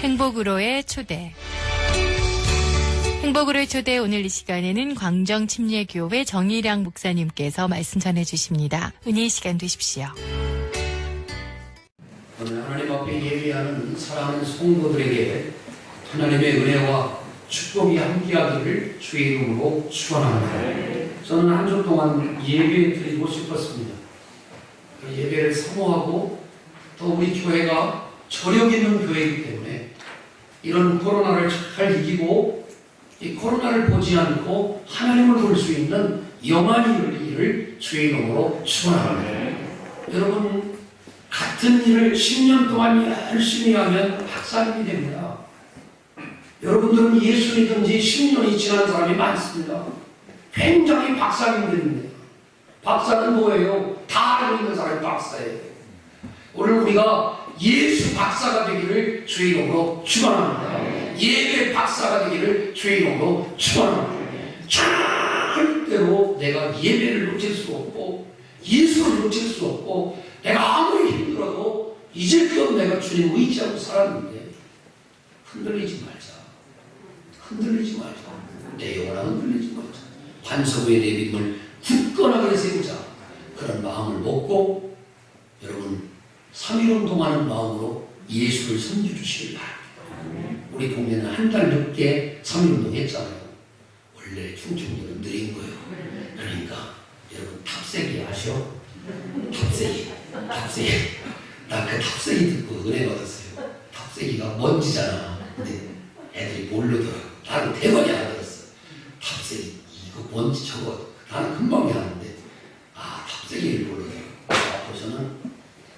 행복으로의 초대. 행복으로의 초대, 오늘 이 시간에는 광정침례교회 정일양 목사님께서 말씀 전해주십니다. 은혜의 시간 되십시오. 오늘 하나님 앞에 예배하는 사랑하는 성도들에게 하나님의 은혜와 축복이 함께하기를 주의 이름으로 축원합니다. 저는 한 주 동안 예배 드리고 싶었습니다. 예배를 사모하고 또 우리 교회가 저력 있는 교회이기 때문에 이런 코로나를 잘 이기고 이 코로나를 보지 않고 하나님을 볼 수 있는 영안이 열리기를 주의 이름으로 축원합니다. 여러분, 같은 일을 10년 동안 열심히 하면 박사님이 됩니다. 여러분들은 예수 믿은 지 10년이 지난 사람이 많습니다. 굉장히 박사님들입니다. 박사는 뭐예요? 다 알고 있는 사람이 박사예요. 오늘 우리가 예수 박사가 되기를 주의 이름으로 축원합니다. 예배 박사가 되기를 주의 이름으로 축원합니다. 절대로 내가 예배를 놓칠 수 없고 예수를 놓칠 수 없고 내가 아무리 힘들어도 이제껏 내가 주님 의지하고 살았는데 흔들리지 말자. 흔들리지 말자. 내 영혼아 흔들리지 말자. 반석 위에 내 믿음을 굳건하게 세우자. 그런 마음을 먹고 여러분 3.1운동하는 마음으로 예수를 섬겨 주시길 바랍니다. 우리 동네는 한 달 늦게 3.1운동 했잖아요. 원래 충청도는 느린 거예요. 그러니까 여러분 탑세기 아시오? 탑세기. 나 그 탑세기 듣고 은혜 받았어요. 탑세기가 먼지잖아. 근데 애들이 모르더라고. 나는 대번이 알아들었어. 탑세기 이거 먼지 저거 나는 금방 배웠는데 탑세기를 모르더라고. 앞으로서는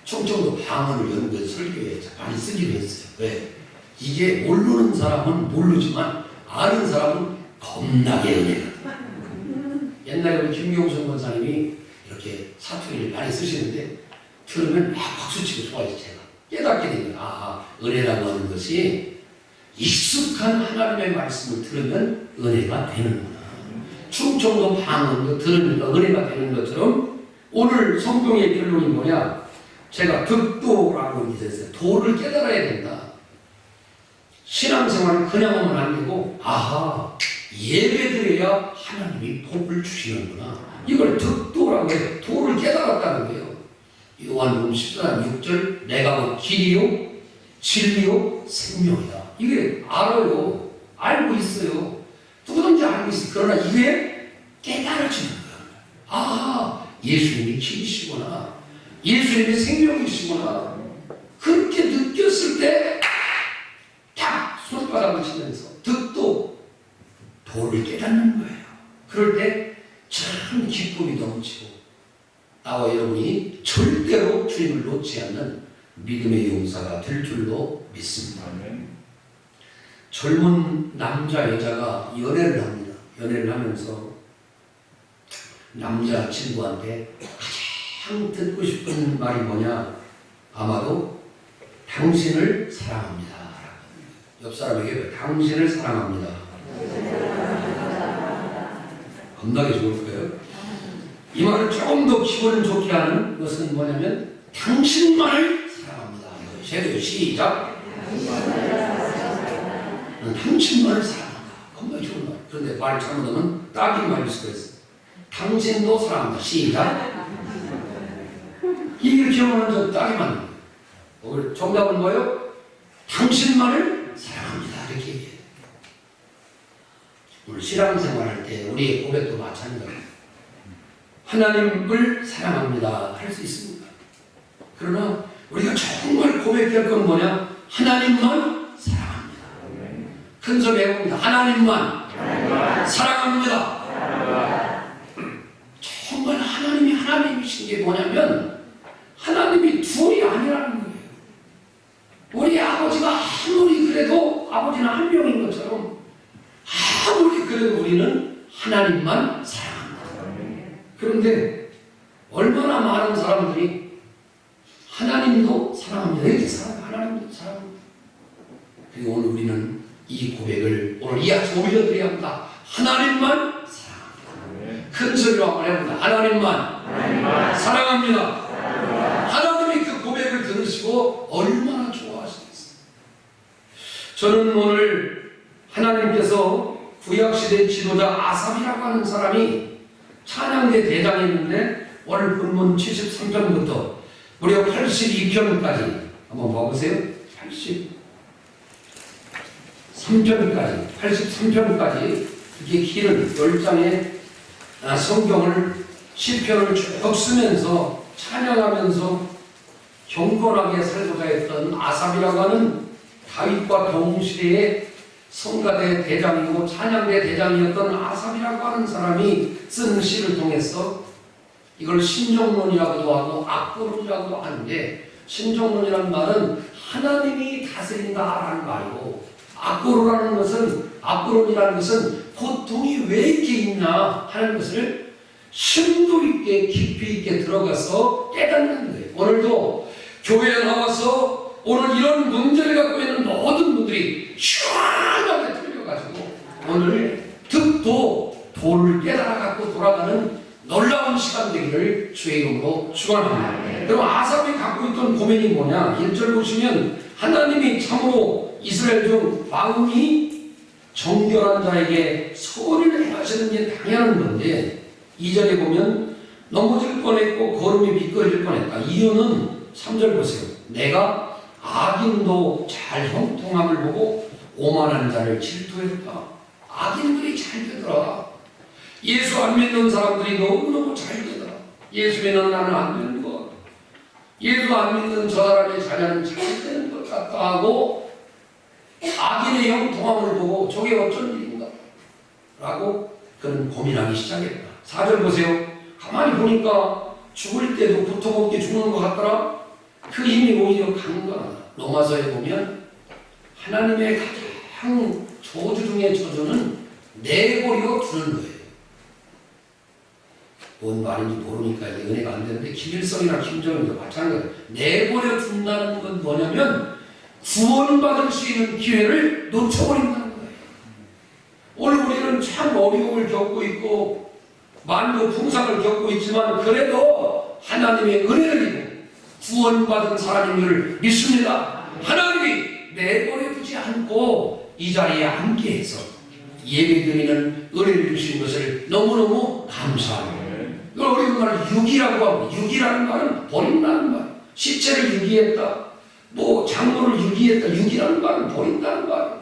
충청도 방언을 연구해서 설교에 많이 쓰기로 했어요. 왜? 이게 모르는 사람은 모르지만 아는 사람은 겁나게 은혜가. 옛날에 우리 김경선 권사님이 이렇게 사투리를 많이 쓰시는데 들으면 막 박수치고 좋아해서 제가 깨닫게 된 거예요. 은혜라고 하는 것이 익숙한 하나님의 말씀을 들으면 은혜가 되는구나. 충청도 방언도 들으니까 은혜가 되는 것처럼 오늘 성경의 결론이 뭐냐? 제가 득도라고 있었어요. 도를 깨달아야 된다. 신앙생활을 그냥 하면 안 되고 예배드려야 하나님이 복을 주시는구나. 이걸 득도라고 해요. 도를 깨달았다는 거예요. 요한복음 14장 6절 내가 곧 길이요 진리요 생명이다. 이게 알아요. 알고 있어요. 누구든지 알고 있어요. 그러나 이게 깨달아지는 거예요. 예수님이 길이시구나. 예수님이 생명이시구나. 그렇게 느꼈을 때 딱 손바닥을 치면서 득도 도를 깨닫는 거예요. 그럴 때 참 기쁨이 넘치고 나와 여러분이 절대로 주님을 놓지 않는 믿음의 용사가 될 줄로 믿습니다. 젊은 남자 여자가 연애를 합니다. 연애를 하면서 남자 친구한테 가장 듣고 싶은 말이 뭐냐? 아마도 당신을 사랑합니다. 옆 사람에게 당신을 사랑합니다. 겁나게 좋을 거예요. 이 말을 조금 더 기분 좋게 하는 것은 뭐냐면 당신만을 사랑합니다. 제대로 시작. 당신만을 사랑한다. 겁나게 좋은 말. 그런데 말 잘못하면 딱인 말일 수가 있어. 당신도 사랑한다. 시작. 이렇게 하면 저 딱이 맞는 거예요. 정답은 뭐예요? 당신만을 사랑합니다. 이렇게 얘기해요. 오늘 신앙생활 할 때 우리의 고백도 마찬가지예요. 하나님을 사랑합니다. 할 수 있습니다. 그러나 우리가 정말 고백할 건 뭐냐? 하나님만 사랑합니다. 큰 소리 해봅니다. 하나님만 사랑합니다. 정말 하나님이 하나님이신 게 뭐냐면 하나님이 둘이 아니라는 거예요. 우리 아버지가 아무리 그래도 아버지는 한 명인 것처럼 아무리 그래도 우리는 하나님만 사랑합니다. 그런데 얼마나 많은 사람들이 하나님도 사랑합니다. 이렇게 사랑합니다. 하나님도 사랑합니다. 그리고 오늘 우리는 이 고백을 오늘 이 아침 올려드려야 합니다. 하나님만 사랑합니다. 큰 소리로 한번 해봅니다. 하나님만 사랑합니다. 하나님이 그 고백을 들으시고 얼마나 좋아하시겠어요. 저는 오늘 하나님께서 구약시대 지도자 아삽이라고 하는 사람이 찬양대 대장이었는데 오늘 본문 73편부터 무려 82편까지 한번 봐보세요. 83편까지 이렇게 긴 10장의 성경을 시편을 쭉 쓰면서 찬양하면서 경건하게 살고자 했던 아삽이라고 하는 다윗과 동시대의 성가대 대장이고 찬양대 대장이었던 아삽이라고 하는 사람이 쓴 시를 통해서 이걸 신정론이라고도 하고 악보론이라고도 하는데, 신정론이라는 말은 하나님이 다스린다라는 말이고, 악보론이라는 것은 고통이 왜 이렇게 있나 하는 것을 심도 있게 깊이 있게 들어가서 깨닫는 거예요. 오늘도 교회에 나와서 오늘 이런 문제를 갖고 있는 모든 분들이 시원하게 틀려가지고 오늘 득도 도를 깨달아 갖고 돌아가는 놀라운 시간 되기를 주의 이름으로 축원합니다. 그럼 아삽이 갖고 있던 고민이 뭐냐? 1절 보시면 하나님이 참으로 이스라엘 중 마음이 정결한 자에게 선을 행하시는 게 당연한 건데, 2절에 보면 넘어질 뻔했고 걸음이 미끄러질 뻔했다. 이유는 3절 보세요. 내가 악인도 잘 형통함을 보고 오만한 자를 질투했다. 악인들이 잘 되더라. 예수 안 믿는 사람들이 너무너무 잘 되더라. 예수 믿는 나는 안 되는 것, 예수 안 믿는 저 사람의 자녀는 잘 되는 것 같다 하고 악인의 형통함을 보고 저게 어쩐 일인가 라고 그는 고민하기 시작했다. 4절 보세요. 가만히 보니까 죽을 때도 고통없게 죽는 것 같더라. 그 힘이 오히려 강건하다. 로마서에 보면 하나님의 가장 저주 중의 저주는 내버려 두는 거예요. 뭔 말인지 모르니까 은혜가 안 되는데, 김일성이나 김정은도 마찬가지예요. 내버려 둔다는 건 뭐냐면 구원받을 수 있는 기회를 놓쳐버린다는 거예요. 오늘 우리는 참 어려움을 겪고 있고 만국 풍상을 겪고 있지만 그래도 하나님의 은혜를 입고 구원받은 사람인 줄 믿습니다. 하나님이 내버려두지 않고 이 자리에 함께해서 예배드리는 은혜를 주신 것을 너무너무 감사합니다. 이걸 우리 말을 유기라고 하고, 유기라는 말은 버린다는 말, 시체를 유기했다, 뭐 장로를 유기했다, 유기라는 말은 버린다는 말.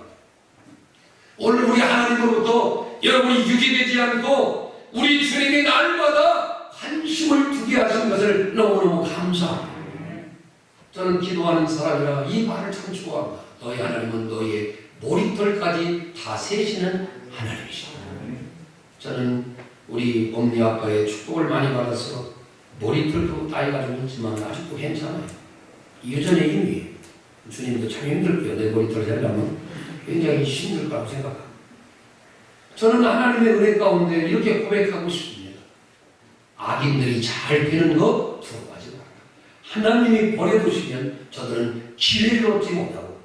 오늘 우리 하나님으로부터 여러분이 유기되지 않고 우리 주님이 날마다 관심을 두게 하신 것을 너무너무 감사합니다. 저는 기도하는 사람이라 이 말을 참 좋아합니다. 너희 하나님은 너희의 머리털까지 다 세시는 하나님이시다. 저는 우리 엄니 아빠의 축복을 많이 받아서 머리털도 따위가지고 있지만 아직도 괜찮아요. 유전의 힘이에요. 주님도 참 힘들 거예요. 내 머리털을 하려면 굉장히 힘들 거라고 생각합니다. 저는 하나님의 은혜 가운데 이렇게 고백하고 싶습니다. 악인들이 잘 되는 거 두려워하지 마라. 하나님이 버려두시면 저들은 기회를 얻지 못하고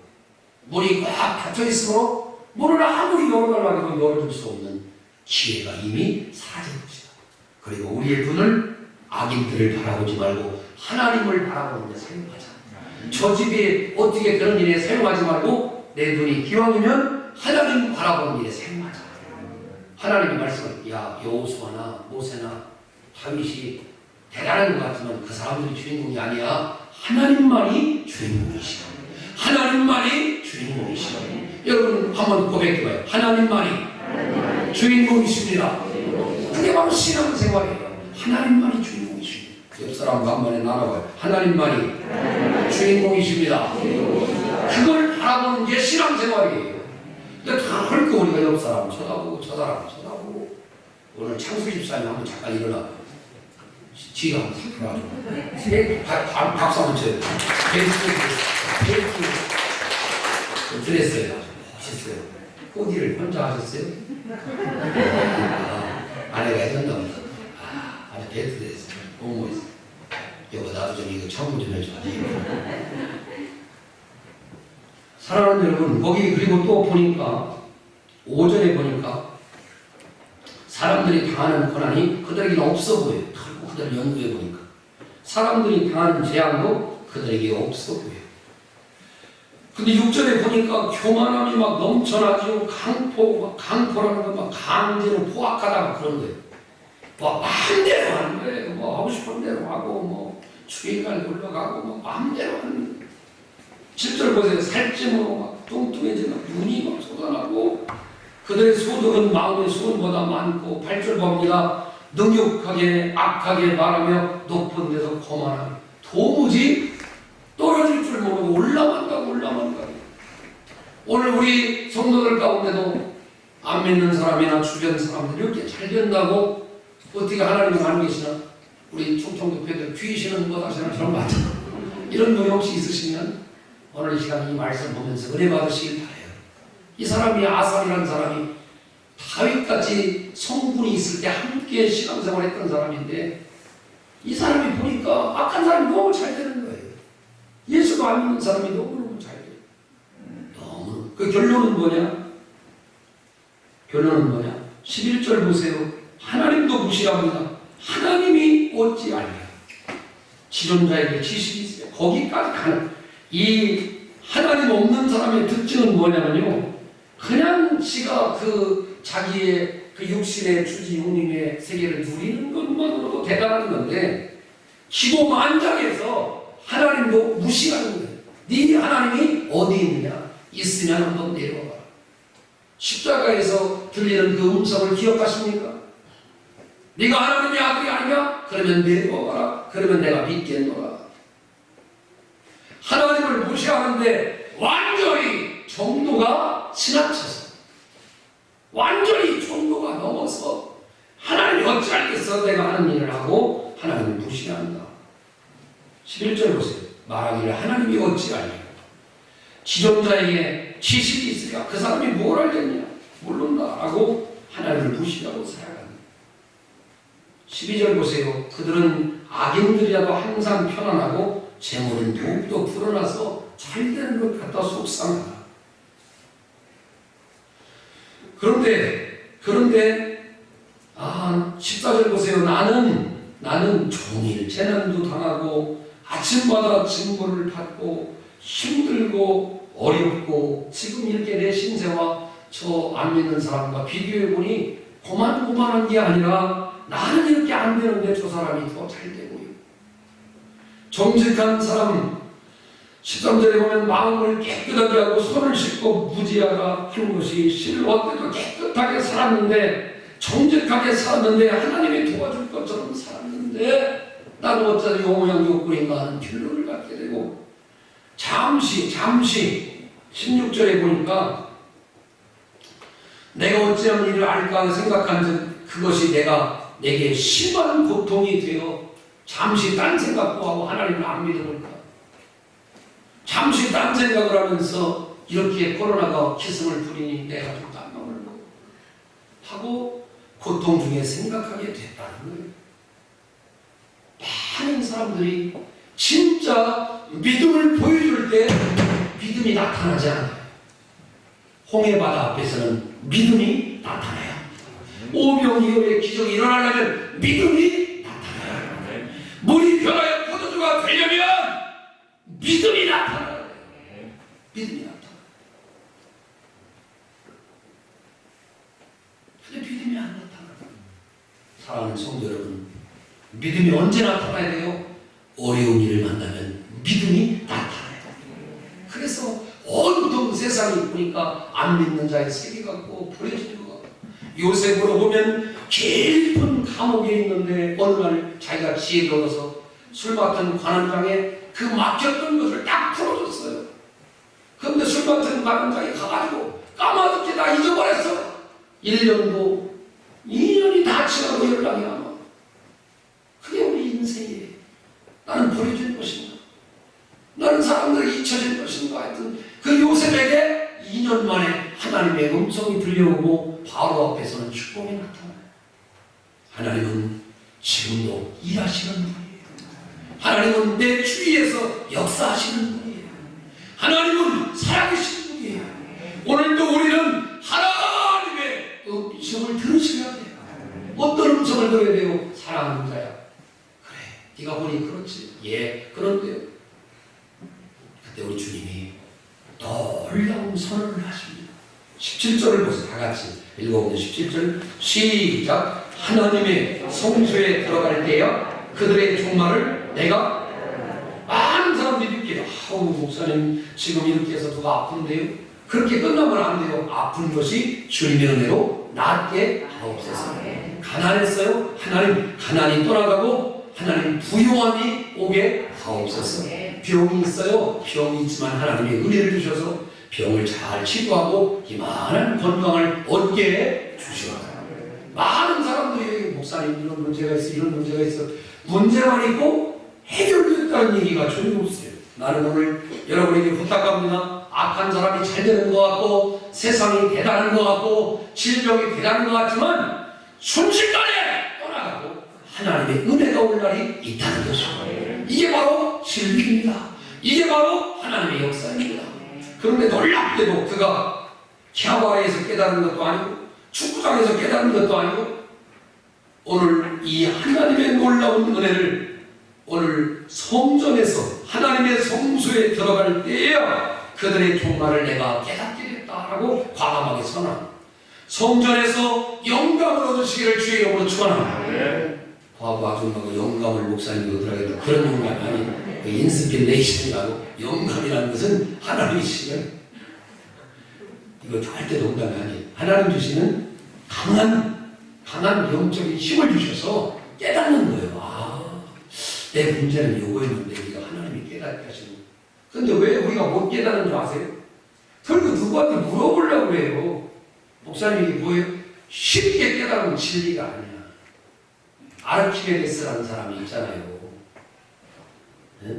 문이 꽉 닫혀있으므로 문을 아무리 열어달라고 해도 열어줄 수 없는 기회가 이미 사라진 것이다. 그리고 우리의 눈을 악인들을 바라보지 말고 하나님을 바라보는 데 사용하자. 저 집에 어떻게 그런 일에 사용하지 말고 내 눈이 기왕이면 하나님 바라보는 일에 사용하자. 하나님이 말씀을, 야 여호수아나 모세나 다윗이 대단한 것 같지만 그 사람들이 주인공이 아니야. 하나님만이 주인공이시다. 하나님만이 주인공이시다. 여러분 한번 고백해봐요. 하나님만이 주인공이십니다. 그게 바로 신앙생활이에요. 하나님만이 주인공이십니다. 옆 사람과 한 번에 나눠봐요. 하나님만이 주인공이십니다. 그걸 바라보는 게 신앙생활이에요. 근데 다 헐거 우리가 옆 사람 쳐다보고 저 사람 쳐다보고. 오늘 창수 집사님 한번 잠깐 일어나. 지가 한번 살펴봐줘. 박수 한번 쳐요. 베이스 드레스예요. 멋있어요. 코디를 혼자 하셨어요? 아내가 해줬나 보다. 아내 벨트 드레스. 너무 멋있어. 여보 나도 좀 이거 참고 좀 해줘. 사랑하는 여러분, 거기 그리고 또 보니까 5절에 보니까 사람들이 당하는 고난이 그들에게는 없어 보여요. 털고 그들 연구해 보니까 사람들이 당하는 재앙도 그들에게 없어 보여요. 근데 6절에 보니까 교만함이 막 넘쳐나지고 강포라는 거 막 강제로 포악하다가 그런 거예요. 뭐 마음대로 하는 거예요. 뭐 하고 싶은 대로 하고 뭐 주일날 놀러 가고 뭐 마음대로 하는 거예요. 7절 보세요. 살찜으로 막 뚱뚱해지고 눈이 막 쏟아나고 그들의 소득은 마음의 소원보다 많고 8절 봅니다. 능욕하게 악하게 말하며 높은 데서 거만함. 도무지 떨어질 줄 모르고 올라간다고. 오늘 우리 성도들 가운데도 안 믿는 사람이나 주변 사람들이 이렇게 잘 된다고 어떻게 하나님을 알고 계시나? 우리 충청교회들 귀신은 뭐 하시나 저런 거 같아. 이런 분이 혹시 있으시면 오늘 이 시간 이 말씀 보면서 은혜 받으시길 바라요. 이 사람이 아살이라는 사람이 다윗같이 성분이 있을 때 함께 신앙생활 했던 사람인데 이 사람이 보니까 악한 사람이 너무 잘 되는 거예요. 예수도 안 믿는 사람이 너무너무 잘 돼요. 너무. 그 결론은 뭐냐? 11절 보세요. 하나님도 무시합니다. 하나님이 어찌 알냐? 지존자에게 지식이 있어요. 거기까지 가는 이 하나님 없는 사람의 특징은 뭐냐면요. 그냥 지가 그 자기의 그 육신의 주지 용림의 세계를 누리는 것만으로도 대단한 건데 기고만장해서 하나님도 무시하는 거예요. 네 하나님이 어디 있느냐? 있으면 한번 내려와라. 십자가에서 들리는 그 음성을 기억하십니까? 네가 하나님의 아들이 아니냐? 그러면 내려와라. 그러면 내가 믿겠노라. 하나님을 무시하는데 완전히 정도가 지나쳐서 완전히 정도가 넘어서 하나님이 어찌하겠어 내가 하는 일을 하고 하나님을 무시한다. 11절 보세요. 말하기를 하나님이 어찌하냐? 지존자에게 지식이 있으랴 그 사람이 뭘 알겠냐? 모른다 라고 하나님을 무시하고 살아간다. 12절 보세요. 그들은 악인들이라도 항상 편안하고 재물은 더욱더 불어나서 잘 되는 것 같아 속상하다. 그런데 14절 보세요. 나는 종일 재난도 당하고 아침마다 징벌을 받고 힘들고 어렵고 지금 이렇게 내 신세와 저 안 믿는 사람과 비교해보니 고만고만한 게 아니라 나는 이렇게 안 되는데 저 사람이 더 잘 되고요. 정직한 사람 13절에 보면 마음을 깨끗하게 하고 손을 씻고 무지하라 하는 것이 실로 때도 깨끗하게 살았는데 정직하게 살았는데 하나님이 도와줄 것처럼 살았는데 나는 어쩌다 용모양욕구인가 하는 결론을 갖게 되고 잠시 16절에 보니까 내가 어찌하면 이를 알까 생각한 듯 그것이 내게 심한 고통이 되어 잠시 딴 생각도 하고 하나님을 안 믿어볼까 잠시 딴 생각을 하면서 이렇게 코로나가 기승을 부리니 내가 좀 깜빡을 하고 고통 중에 생각하게 됐다는 거예요. 많은 사람들이 진짜 믿음을 보여줄 때 믿음이 나타나지 않아요. 홍해바다 앞에서는 믿음이 나타나요. 오병이어의 기적이 일어나려면 믿음이 나타나요. 물이 변하여 포도주가 되려면 믿음이 나타나요. 믿음이 나타나요. 근데 믿음이 안 나타나요. 사랑하는 성도 여러분, 믿음이 언제 나타나야 돼요? 어려운 일을 만나면 믿음이 나타나요. 그래서 온통 세상이 보니까 안 믿는 자의 세계 같고 버려지는 것 같고 요셉으로 보면 깊은 감옥에 있는데 어느 날 자기가 지혜를 얻어서 술 맡은 관원장에 그 막혔던 것을 딱 풀어줬어요. 그런데 술 맡은 관원장이 가가지고 까마득히 다 잊어버렸어. 1년도 2년이 다 지나고 연락이 안 와. 그게 우리 인생이에요. 나는 버려진 것인가? 나는 사람들이 잊혀진 것인가? 하여튼 그 요셉에게 2년 만에 하나님의 음성이 들려오고 바로 앞에서는 축복이 나타나요. 하나님은 지금도 일하시는 분이에요. 하나님은 내 주위에서 역사하시는 분이에요. 하나님은 살아계신 분이에요. 오늘도 우리는 하나님의 음성을 들으셔야 돼요. 어떤 음성을 들어야 돼요? 사랑하는 자야. 그래, 네가 보니 그렇지. 예, 그런데요. 그때 우리 주님이 너 놀라운 선언을 하십니다. 17절을 보세요. 다 같이 읽어보면 17절 시작. 하나님의 성소에 들어갈 때야 그들의 종말을 내가 많은 사람들이 믿기다. 아우 목사님 지금 이렇게 해서 누가 아픈데요? 그렇게 끝나면 안 돼요. 아픈 것이 주님의 은혜로 낫게 하옵소서. 가난했어요? 하나님 가난이 떠나가고 하나님 부요함이 오게 하옵소서. 병이 있어요? 병이 있지만 하나님의 은혜를 주셔서 병을 잘 치료하고 이만한 건강을 얻게 주시옵소서. 많은 사람들이 목사님 이런 문제가 있어 이런 문제가 있어 문제만 있고 해결됐다는 얘기가 전혀 없어요. 나는 오늘 여러분에게 부탁합니다. 악한 사람이 잘 되는 것 같고 세상이 대단한 것 같고 질병이 대단한 것 같지만 순식간에 떠나가고 하나님의 은혜가 올 날이 있다는 것이고 이게 바로 진리입니다. 이게 바로 하나님의 역사입니다. 그런데 놀랍게도 그가 캬바레에서 깨달은 것도 아니고 축구장에서 깨달은 것도 아니고 오늘 이 하나님의 놀라운 은혜를 오늘 성전에서 하나님의 성소에 들어갈 때에야 그들의 종말을 내가 깨닫게 됐다라고 과감하게 선언합니다. 성전에서 영감을 얻으시기를 주의 이름으로 축원합니다. 과거 아줌마가 영감을 목사님이 얻으라겠다. 그런 영감이 아니에요. 인스피레이션이라고 영감이라는 것은 하나님이 주시면 이거 절대 농담이 아니에요. 하나님 주시는 강한 영적인 힘을 주셔서 깨닫는 거예요. 아, 내 문제는 요거였는데 우리가 하나님이 깨닫게 하시는 거예요. 근데 왜 우리가 못 깨닫는 줄 아세요? 그리고 누구한테 물어보려고 그래요. 목사님이 뭐예요? 쉽게 깨달은 진리가 아니야. 아르키메데스라는 사람이 있잖아요. 네?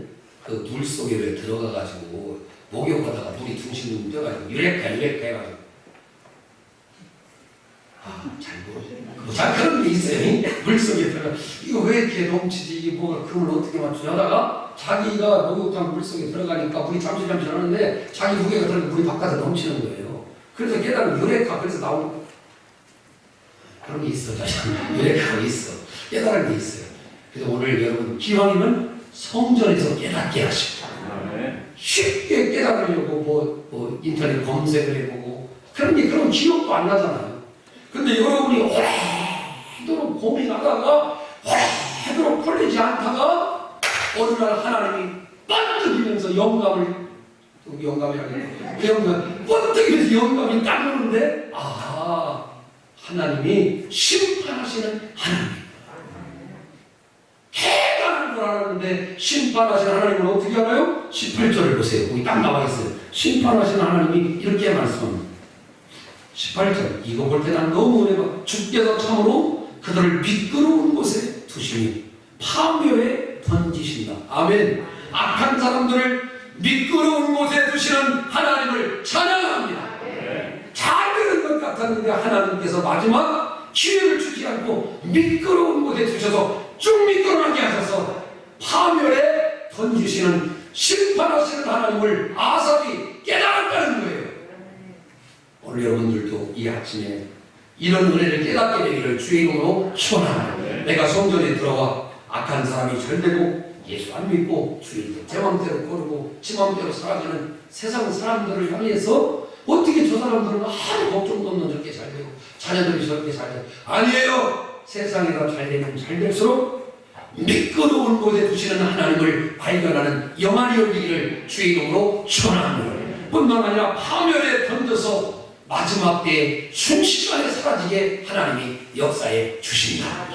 그 물 속에 왜 들어가가지고 목욕하다가 물이 둥실둥실 떠가지고 유레카 해가지고 잘 모르죠. 자 그런 게 있어요. 물 속에 들어가 이거 왜 이렇게 넘치지? 이게 뭐가 금을 어떻게 맞추냐 하다가 자기가 목욕탕 물 속에 들어가니까 물이 잠시 하는데 자기 무게가 들어가니까 물이 바깥에 넘치는 거예요. 그래서 깨달은 유레카 그래서 나오는 그런 게 있어. 유레카가 있어. 깨달은 게 있어요. 그래서 오늘 여러분 기왕이면 성전에서 깨닫게 하십니다. 쉽게 깨달으려고 뭐 인터넷 검색을 해보고 그런 기억도 안 나잖아요. 근데 여러분이 오래도록 고민하다가 오래도록 풀리지 않다가 어느 날 하나님이 번뜩이면서 번뜩이면서 영감이 딱 오는데 하나님이 심판하시는 하나님. 대단한 줄 알았는데 심판하시는 하나님은 어떻게 하나요? 18절을 보세요. 거기 딱 나와 있어요. 심판하시는 하나님이 이렇게 말씀합니다. 18절 이거 볼 때 난 너무 은혜가 주께서 참으로 그들을 미끄러운 곳에 두시니 파묘에 던지신다. 아멘. 악한 사람들을 미끄러운 곳에 두시는 하나님을 찬양합니다. 잘 되는 것 같았는데 하나님께서 마지막 기회를 주지 않고 미끄러운 곳에 두셔서 쭉 미끄러나게 하셔서 파멸에 던지시는 심판하시는 하나님을 아삽이 깨달았다는 거예요. 오늘 여러분들도 이 아침에 이런 은혜를 깨닫게 되기를 주의 이름으로 축원합니다. 내가 성전에 들어와 악한 사람이 절대고 예수 안 믿고 주일도 제 맘대로 거르고 지 맘대로 살아가는 세상 사람들을 향해서 어떻게 저 사람들은 아무 걱정도 없는 저렇게 잘 되고 자녀들이 저렇게 잘 되고 아니에요. 세상이 더 잘 되면 잘 될수록 미끄러운 곳에 두시는 하나님을 발견하는 영안이 열리기를 주의 이름으로 축원합니다. 뿐만 아니라 파멸에 던져서 마지막 때에 순식간에 사라지게 하나님이 역사에 주신다.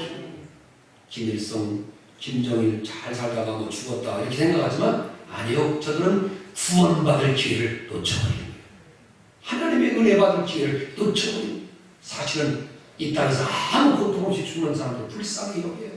김일성, 김정일 잘 살다가 뭐 죽었다 이렇게 생각하지만 아니요. 저들은 구원받을 기회를 놓쳐버리는 거예요. 하나님의 은혜 받을 기회를 놓쳐버리는 거예요. 사실은 이 땅에서 아무 고통 없이 죽는 사람들 불쌍히 여겨야 돼요.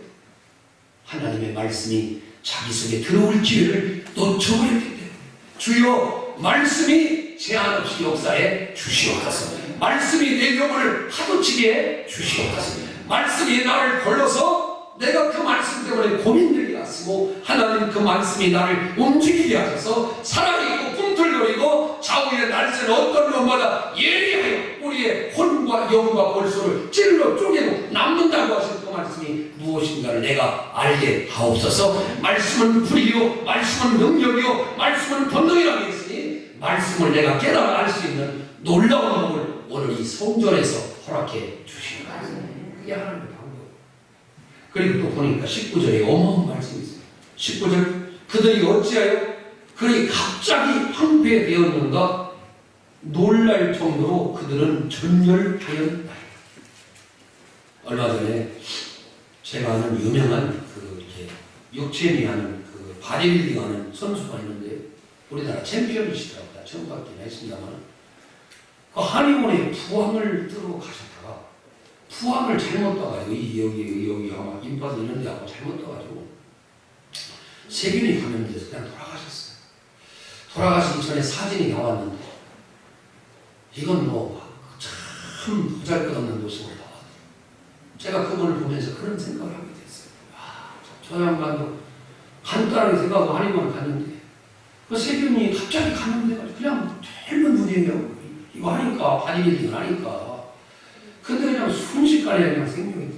하나님의 말씀이 자기 속에 들어올 기회를 놓쳐버렸기 때문에 주여 말씀이 제한 없이 역사에 주시옵소서. 말씀이 내 영혼을 파도치게 주시옵소서. 말씀이 나를 걸러서 내가 그 말씀 때문에 고민되게 하시고 하나님 그 말씀이 나를 움직이게 하셔서 살아있고 꿈틀거리고 좌우에 날새는 어떤 것마다 예리하여 우리의 혼과 영과 골수를 찔러 쪼개고 남는다고 하신 그 말씀이 무엇인가를 내가 알게 하옵소서. 말씀은 불이요 말씀은 능력이요 말씀은 본능이라고 했으니 말씀을 내가 깨달아 알 수 있는 놀라운 복을 오늘 이 성전에서 허락해 주시는 거예요. 그게 하나님의 방법. 그리고 또 보니까 19절에 어마어마한 말씀이 있어요. 19절 그들이 어찌하여 그들이 갑자기 황폐되었는가 놀랄 정도로 그들은 전멸하였다. 얼마 전에 제가 아는 유명한 이렇게 육체미 하는 바디빌딩 하는 선수가 있는데 우리나라 챔피언이시더라고요. 처음 받긴 했습니다만 그 한의원에 부항을 뜨러 가셨다가 부항을 잘못 떠가지고 여기 아마 인파도 있는데 하고 잘못 떠가지고 세균이 감염돼서 그냥 돌아가셨어요. 돌아가시기 전에 사진이 나왔는데 이건 참 보잘것없는 모습으로 나왔어요. 제가 그걸 보면서 그런 생각을 하게 됐어요. 저 양반도 간단하게 생각하고 한의원 갔는데 그 세균이 갑자기 감염돼가지고 그냥 젊은 분이에요. 이거 하니까 바디빌딩을 하니까 근데 그냥 순식간에 그냥 생명이 돌아가요.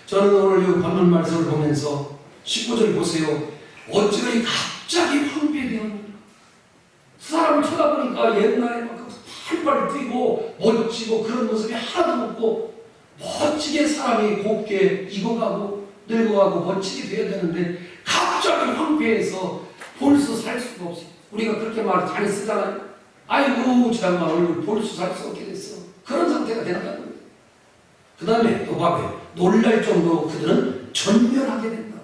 저는 오늘 이 본문 말씀을 보면서 19절 보세요. 어찌 그리 갑자기 황폐되었는가. 사람을 쳐다보니까 옛날에 막 팔팔 뛰고 멋지고 그런 모습이 하나도 없고 멋지게 사람이 곱게 익어가고 늙어가고 멋지게 되어야 되는데 갑자기 황폐해서 볼수 살 수가 없어. 우리가 그렇게 말 많이 쓰잖아요. 아이고 저 양반 얼굴 볼수 살 수 없게 됐어. 그런 상태가 된다는 거예요. 그 다음에 또 봐봐요. 놀랄 정도로 그들은 전멸하게 된다.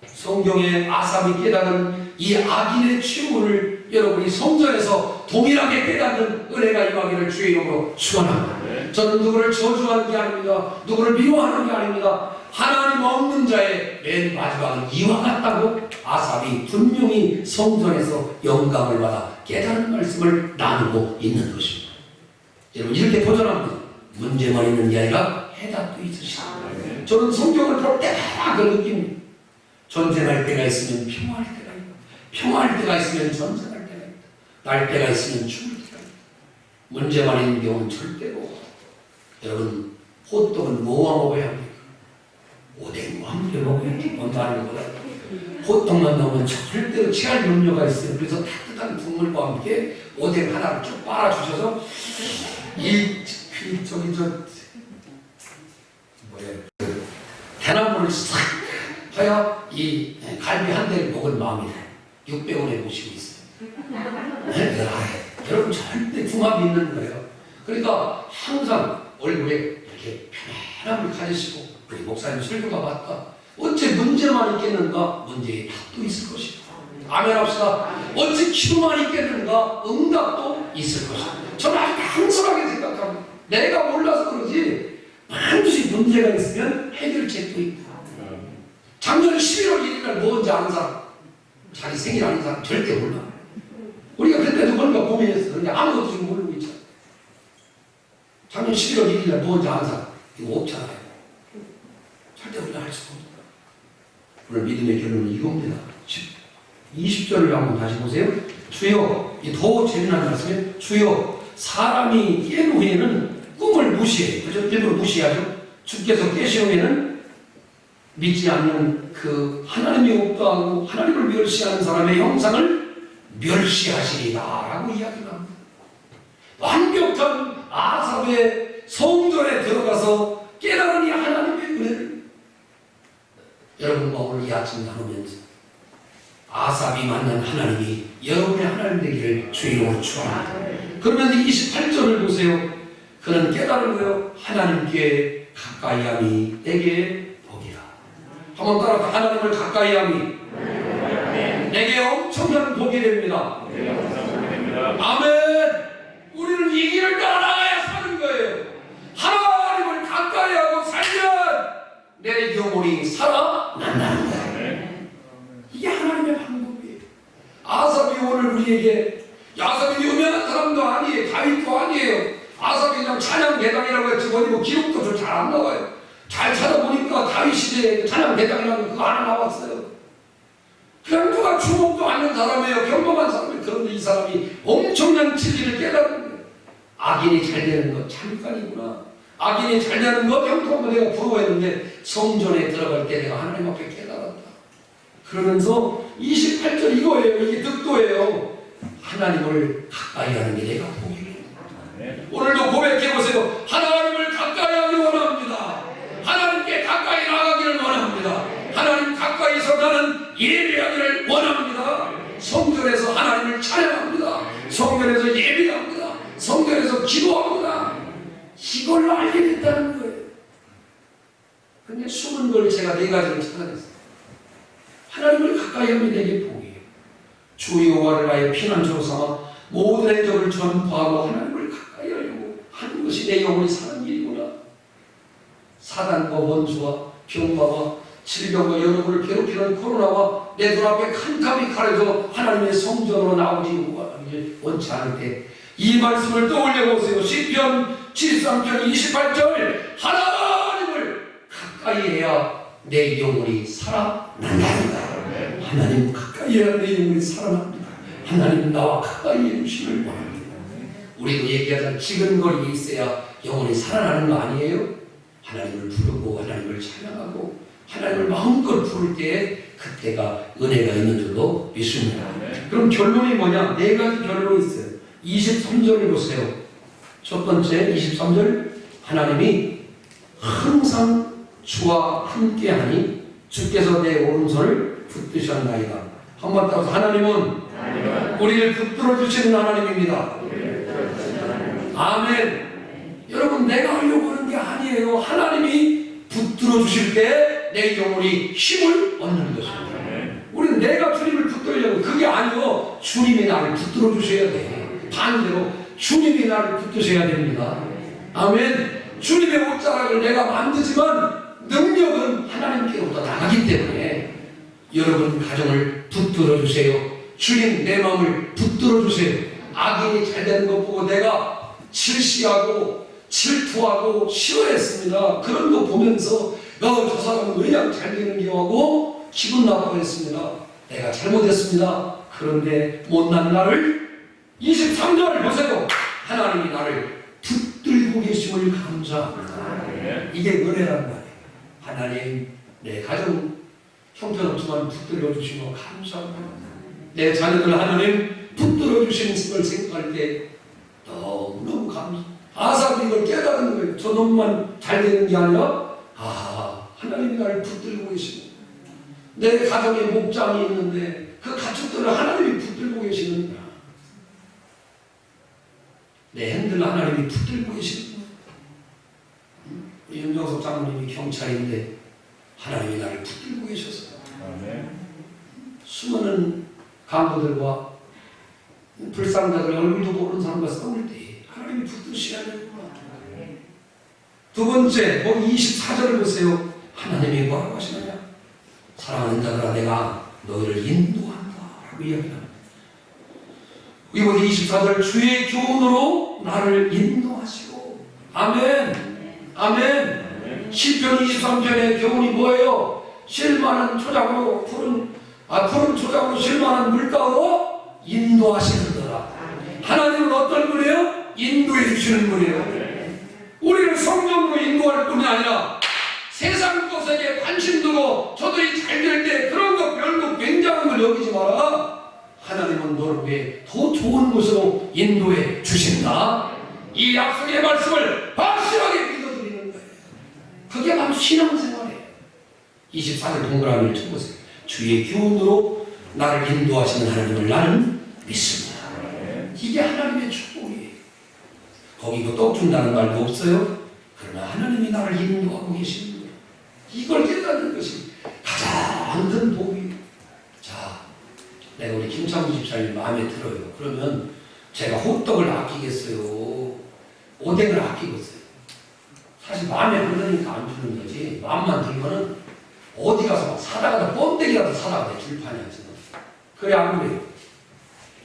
성경에 아삽이 깨달은 이 악인의 최후를 여러분이 성전에서 동일하게 깨닫는 은혜가 임하기를 주의 이름으로 축원합니다. 저는 누구를 저주하는 게 아닙니다. 누구를 미워하는 게 아닙니다. 하나님 없는 자의 맨 마지막은 이와 같다고 아삽이 분명히 성전에서 영감을 받아 깨달은 말씀을 나누고 있는 것입니다. 여러분 이렇게 도전합니다. 문제만 있는 게 아니라 해답도 있으시다. 저는 성경을 볼 때마다 그 느낌. 전쟁할 때가 있으면 평화할 때가 있다. 평화할 때가 있으면 전쟁할 때가 있다. 날 때가 있으면 죽을 때가 있다. 문제만 있는 경우는 절대로 여러분 호떡은 뭐와 먹어야 합니까? 오뎅과 함께 먹어야지. 뭔지 아는 거다. 호떡만 넣으면 절대로 취할 염려가 있어요. 그래서 따뜻한 국물과 함께 오뎅 하나를 쭉 빨아주셔서 대나무를 싹 해야 이 갈비 한 대를 먹은 마음이 돼요. 600원에 모시고 있어요. 여러분 절대 궁합이 있는 거예요. 그러니까 항상 얼굴에 이렇게 편안함을 가지시고 우리 목사님 설교가 맞다. 어째 문제만 있겠는가? 문제에 답도 있을 것이다. 아멘 합시다. 어째 기도만 있겠는가? 응답도 있을 것이다. 저는 아주 단순하게 생각합니다. 내가 몰라서 그러지 반드시 문제가 있으면 해결책도 있다. 작년 11월 1일 날 뭔지 아는 사람, 자기 생일 아는 사람 절대 몰라. 우리가 그때도 뭔가 고민했어. 근데 아무것도 지금 모르고 있잖아. 작년 11월 1일 날 뭔지 아는 사람 이거 없잖아요. 절대 우리가 할 수가 없다. 오늘 믿음의 결론은 이겁니다. 20절을 한번 다시 보세요. 주여, 이 더 재미난 말씀에 주여, 사람이 깬 후에는 꿈을 무시해. 그죠? 일부러 무시하죠. 주께서 깨신 후에는 믿지 않는 그 하나님이 없다 하고 하나님을 멸시하는 사람의 형상을 멸시하시리다 라고 이야기를 합니다. 완벽한 아삽의 성전에 들어가서 깨달은 이 하나님의 은혜를 여러분과 오늘 이 아침 나누면서 아삽이 만난 하나님이 여러분의 하나님 되기를 주의로 축원합니다. 그러면서 28절을 보세요. 그는 깨달은 거요. 하나님께 가까이함이 내게 복이라. 한번 따라 하나님을 가까이함이 내게 엄청난 복이 됩니다. 아멘. 우리는 이 길을 따라가야 사는 거예요. 하나님을 가까이하고 살면 내 영혼이 살아난다는 거예요. 이게 하나님의 방법이에요. 아삽이 오늘 우리에게, 아삽이 유명한 사람도 아니에요. 다윗도 아니에요. 아삽이 그냥 찬양 대장이라고 했지 어디 뭐 기록도 잘 안 나와요. 잘 찾아보니까 다윗 시대에 찬양 대장이라는 그거 하나 나왔어요. 그냥 누가 주목도 않는 사람이에요. 평범한 사람이에요. 그런데 이 사람이 엄청난 진리를 깨달은 거예요. 악인이 잘 되는 거 잠깐이구나. 악인이 잘 되는 거 평범한 내가 부러워했는데 성전에 들어갈 때 내가 하나님 앞에 깨달았다. 그러면서 28절 이거예요. 이게 득도예요. 하나님을 가까이 하는 게 내가 복이에요. 오늘도 고백해보세요. 하나님을 가까이 하기를 원합니다. 하나님께 가까이 나가기를 원합니다. 하나님 가까이서 나는 예배하기를 원합니다. 성전에서 하나님을 찬양합니다. 성전에서 예배합니다. 성전에서 기도합니다. 이걸 알게 됐다는 거예요. 근데 숨은 걸 제가 네 가지를 찾아냈어요. 하나님을 가까이 하면 내게 복이에요. 주 여호와를 나의 피난처로 삼아 모든 행적을 전파하고 하나님을 가까이 하려고 하는 것이 내 영혼이 사는 일이구나. 사단과 원수와 병마와 질병과 여러분을 괴롭히는 코로나와 내 눈앞에 캄캄이 가려져 하나님의 성전으로 나오지 원치 않을 때 이 말씀을 떠올려 보세요. 시편 73편 28절 하나님을 가까이 해야 내 영혼이 살아난다. 하나님 가까이 해야 내 영혼이 살아납니다. 하나님 나와 가까이 해주시길 원합니다. 우리도 얘기하자 지근거리에 있어야 영혼이 살아나는 거 아니에요? 하나님을 부르고 하나님을 찬양하고 하나님을 마음껏 부를 때에 그때가 은혜가 있는 줄로 믿습니다. 그럼 결론이 뭐냐? 네 가지 결론이 있어요. 23절을 보세요. 첫 번째 23절 하나님이 항상 주와 함께하니 주께서 내 오른손을 붙드셨나이다. 한번 따라서 하나님은 우리를 붙들어 주시는 하나님입니다. 아멘. 여러분 내가 하려고 하는 게 아니에요. 하나님이 붙들어 주실 때 내 영혼이 힘을 얻는 것입니다. 우리는 내가 주님을 붙들려고 그게 아니고 주님이 나를 붙들어 주셔야 돼. 반대로 주님이 나를 붙드셔야 됩니다. 아멘. 주님의 옷자락을 내가 만드지만 능력은 하나님께로부터 나가기 때문에 여러분 가정을 붙들어 주세요. 주님 내 마음을 붙들어 주세요. 악인이 잘 되는 것 보고 내가 질시하고 질투하고 싫어했습니다. 그런 거 보면서 저 사람은 왜 이렇게 잘 되는 겨 하고 기분 나빠했습니다. 내가 잘못했습니다. 그런데 못난 나를 23절 보세요. 하나님이 나를 붙들고 계심을 감사합니다. 이게 은혜란 말이에요. 하나님 내 가정 형편없지만 붙들어 주시고 감사합니다. 내 자녀들 하나님 붙들어 주시는 걸 생각할 때 너무너무 감사합니다. 아사도 이걸 깨달은 거예요. 저 놈만 잘 되는 게 아니라 하나님이 나를 붙들고 계시고 내 가정에 목장이 있는데 그 가축들을 하나님이 붙들고 계시는구나. 내 핸들 하나님이 붙들고 계시는구나. 윤정석 장로님이 경찰인데 하나님이 나를 붙들고 계셨어요. 수많은 강도들과 불상자들 얼굴도 모르는 사람과 싸울 때 하나님이 붙드셔야 되는구나. 두 번째, 24절을 보세요. 하나님이 뭐라고 하시느냐? 사랑하는 자들아 내가 너희를 인도한다 라고 이야기합니다. 이번 24절 주의 교훈으로 나를 인도하시고 아멘. 아멘. 시편 23편의 교훈이 뭐예요? 실만한 초장으로 푸른 초장으로 실만한 물가로 인도하시는도다. 하나님은 어떤 분이에요? 인도해 주시는 분이에요. 우리를 성령으로 인도할 뿐이 아니라 세상 것에 관심 두고 저들이 잘 될 때 그런 거 별로 굉장한 걸 여기지 마라. 하나님은 너를 위해 더 좋은 곳으로 인도해 주신다. 이 약속의 말씀을 확실하게 믿어드리는 거예요. 그게 바로 신앙생활이에요. 24절 동그라미를 쳐보세요. 주의 교훈으로 나를 인도하시는 하나님을 나는 믿습니다. 이게 하나님의 축복이에요. 거기고 떡 준다는 말도 없어요. 그러나 하나님이 나를 인도하고 계시는 거예요. 이걸 깨닫는 것이 가장 큰 복이에요. 자, 내가 우리 김창구 집사님 마음에 들어요. 그러면 제가 호떡을 아끼겠어요? 오뎅을 아끼겠어요? 사실 마음에 안 드니까 안 주는 거지. 마음만 들면은 어디 가서 막 사다가 번데기라도 사다가 내 줄판이야 지금. 그래 안 그래요?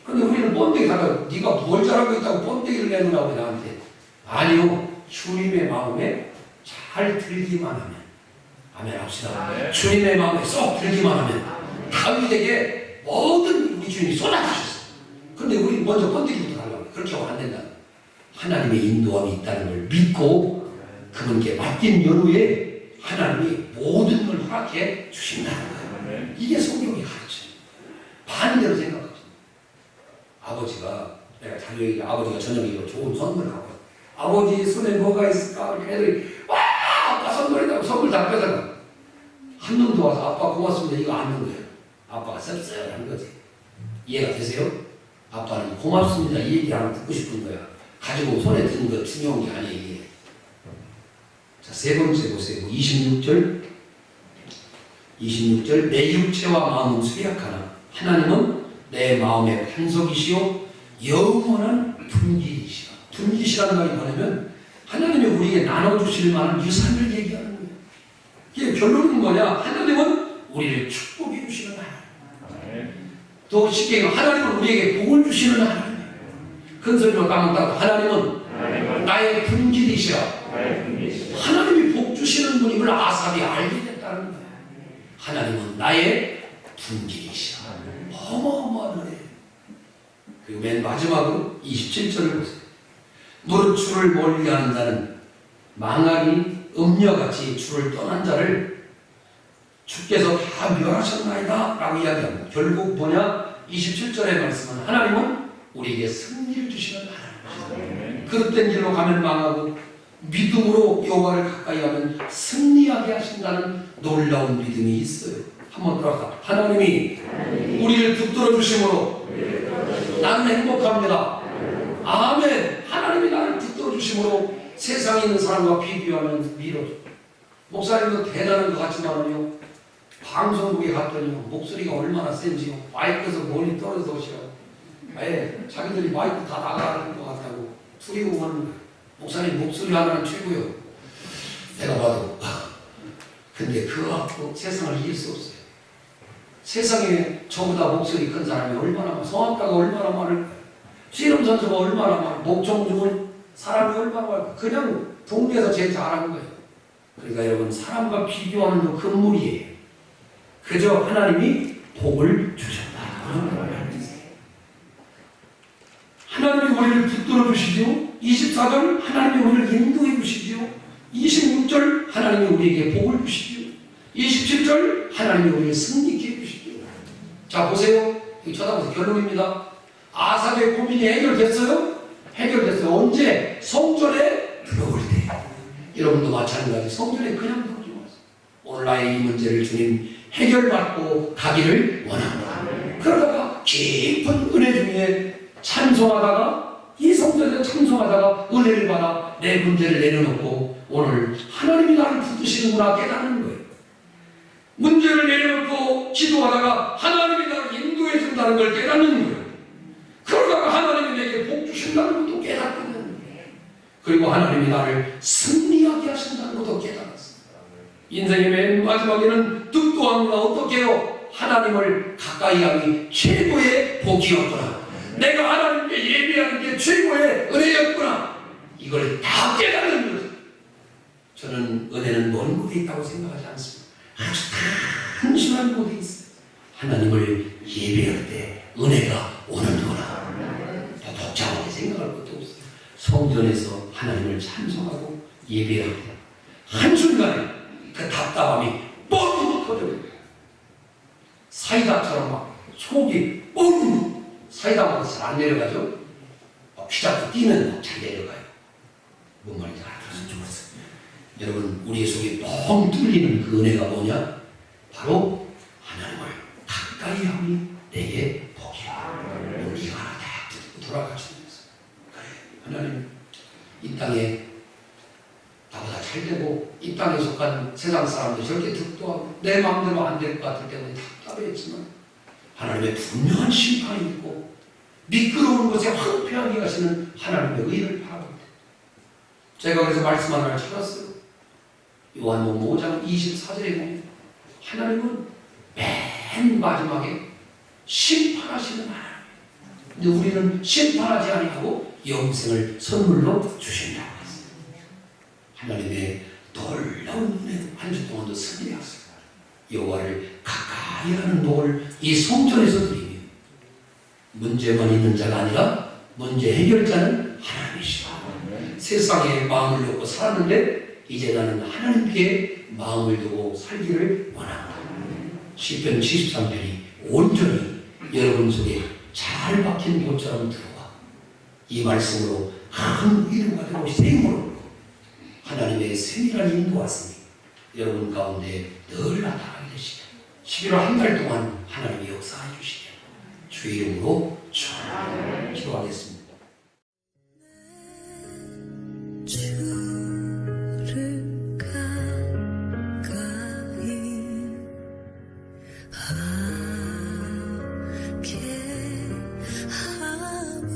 근데 우리는 번데기 사다가 네가 뭘 잘하고 있다고 번데기를 내놓으라고 나한테. 아니요. 주님의 마음에 잘 들기만 하면 아멘 합시다. 주님의 마음에 쏙 들기만 하면 다윗에게 모든 우리 주님이 쏟아주셨어요. 근데 우리 먼저 번데기부터 달라고 그렇게 하면 안 된다. 하나님의 인도함이 있다는 걸 믿고 그분께 맡긴 연후에 하나님이 모든 걸 허락해 주신다는 거예요. 이게 성경의 가르쳐요. 반대로 생각하죠. 아버지가 내가 자녀에게 아버지가 저녁에 좋은 선물을 갖고 왔어. 아버지 손에 뭐가 있을까? 애들이 와 아빠 선물이라고 선물 다 뺏어가. 한 놈도 와서 아빠 고맙습니다 이거 안 넣은 거예요. 아빠가 씁쓸한 거지. 이해가 되세요? 아빠는 고맙습니다 이 얘기 하나 듣고 싶은 거야. 가지고 손에 든 거 중요한 게 아니에요. 이게. 자, 세 번째 보세요. 26절 내 육체와 마음은 쇠약하나 하나님은 내 마음의 반석이시요 영원한 둔기이시라. 둔기시라는 말이 뭐냐면 하나님이 우리에게 나눠주실 만한 유산을 얘기하는 거예요. 이게 결론은 뭐냐? 하나님은 우리를 축복해 주시는 하나님. 또 쉽게 얘기하면 하나님은 우리에게 복을 주시는 하나님. 큰 소리로 따먹다가 하나님은 나의 둔기이시라. 하나님이 복 주시는 분임을 아삽이 알게 됐다는 거예요. 하나님은 나의 둔기이시라. 어마어마한 은혜. 그리고 맨 마지막으로 27절을 보세요. 무릇 주를 멀리하는 자는 망하니 음녀같이 주를 떠난 자를 주께서 다 멸하셨나이다 라고 이야기합니다. 결국 뭐냐? 27절의 말씀은 하나님은 우리에게 승리를 주시는 하나님이시다. 그릇된 길로 가면 망하고 믿음으로 여호와를 가까이 하면 승리하게 하신다는 놀라운 믿음이 있어요. 한번 들어가. 하나님이 우리를 붙들어 주심으로 나는 행복합니다. 아멘. 하나님이 나를 붙들어 주심으로 세상에 있는 사람과 비교하면 밀어줘. 목사님도 대단한 것 같지만요, 방송국에 갔더니 목소리가 얼마나 센지요. 마이크에서 멀리 떨어져서 오시라고. 아예 자기들이 마이크 다 나가는 것 같다고 투리고 하는 거예요. 목사님 목소리 하나는 최고요. 내가 봐도. 근데 그거 갖고 세상을 이길 수 없어요. 세상에 저보다 목소리 큰 사람이 얼마나 많아, 성악가가 얼마나 많을까, 씨름 선수가 얼마나 많아, 목청 좋은 사람이 얼마나 많을까. 그냥 동네에서 제일 잘하는 거예요. 그러니까 여러분, 사람과 비교하는 거 금물이에요. 그저 하나님이 복을 주셨다. 하나님이 우리를 붙들어 주시죠. 24절 하나님이 우리를 인도해 주시죠. 26절 하나님이 우리에게 복을 주시죠. 27절 하나님이 우리를 승리케 해 주시죠. 자 보세요. 여기 쳐다보세요. 결론입니다. 아삽의 고민이 해결됐어요? 해결됐어요. 언제? 성전에 들어올 때. 여러분도 마찬가지. 성전에 그냥 들어오지 마세요. 오늘 나의 이 문제를 주님 해결받고 가기를 원합니다. 그러다가 깊은 은혜 중에 찬송하다가, 이 성전에서 찬송하다가 은혜를 받아 내 문제를 내려놓고 오늘 하나님이 나를 붙드시는구나 깨닫는 거예요. 문제를 내려놓고 기도하다가 하나님이 나를 인도해 준다는 걸 깨닫는 거예요. 그러다가 하나님이 내게 복 주신다는 것도 깨닫거든요. 그리고 하나님이 나를 승리하게 하신다는 것도 깨닫았습니다. 인생의 맨 마지막에는 득도 하느라 어떻게 해요? 하나님을 가까이 하기 최고의 복이었구나. 내가 하나님께 예배하는 게 최고의 은혜였구나. 이걸 다 깨닫는 거죠. 저는 은혜는 먼 곳에 있다고 생각하지 않습니다. 아주 단순한 곳에 있어요. 하나님을 예배할 때 은혜가 오는구나. 더 복잡하게 생각할 것도 없어요. 성전에서 하나님을 찬송하고 예배할 때 한순간에 그 답답함이 뻥 터져요. 사이다처럼 막 속이 뻥. 사이다 먹어서 잘 안 내려가죠? 피 잡고 뛰면 잘 내려가요. 뭔 말인지 알아들었으면 좋겠어요. 여러분, 우리의 속이 뻥 뚫리는 그 은혜가 뭐냐? 바로 하나님을 가까이 하니 내게 복이야. 우리가 하나 다 듣고 돌아가시면서, 그래, 하나님 이 땅에 나보다 잘 되고 이 땅에 속한 세상 사람들 저렇게 득도하고 내 마음대로 안 될 것 같을 때는 답답했지만 하나님의 분명한 심판이 있고 미끄러운 곳에 황폐하게 하시는 하나님의 의를 바라봅니다. 제가 그래서 말씀 하나를 찾았어요. 요한복음 5장 24절에 보면 하나님은 맨 마지막에 심판하시는 하나님. 근데 우리는 심판하지 아니하고 영생을 선물로 주신다고 했어요. 하나님의 놀라운 은혜 한 주 동안도 승리하셨습니다. 여호와를 가까이 하는 복을 이 성전에서 드리며 문제만 있는 자가 아니라 문제 해결자는 하나님이시다. 세상에 마음을 놓고 살았는데 이제 나는 하나님께 마음을 두고 살기를 원합니다. 시편 73편이 온전히 여러분 속에 잘 박힌 것처럼 들어와 이 말씀으로 큰 위로가 되고 생으로 하나님의 세밀한 인도하심이 여러분 가운데 늘 나타나게 되시며 11월 한 달 동안 하나님이 역사해 주시며 주의 이름으로 기도하겠습니다. 주를 가까이 하게 함은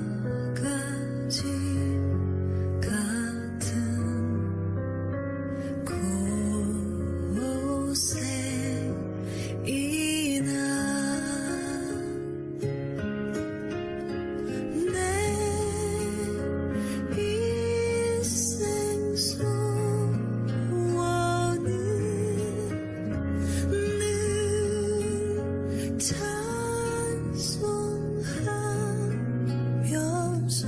십자가지 같은 곳에 이나 내 인생 소원은 늘 찬송하면서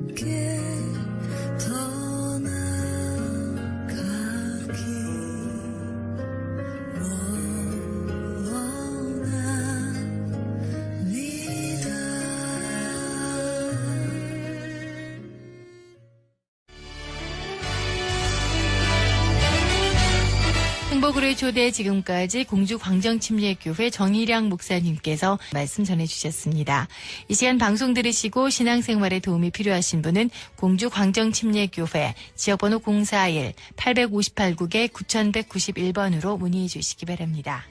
주께 더 나아가기 행복으로의 초대 지금까지 공주 광정침례교회 정일양 목사님께서 말씀 전해주셨습니다. 이 시간 방송 들으시고 신앙생활에 도움이 필요하신 분은 공주 광정침례교회 지역번호 041-858국에 9191번으로 문의해 주시기 바랍니다.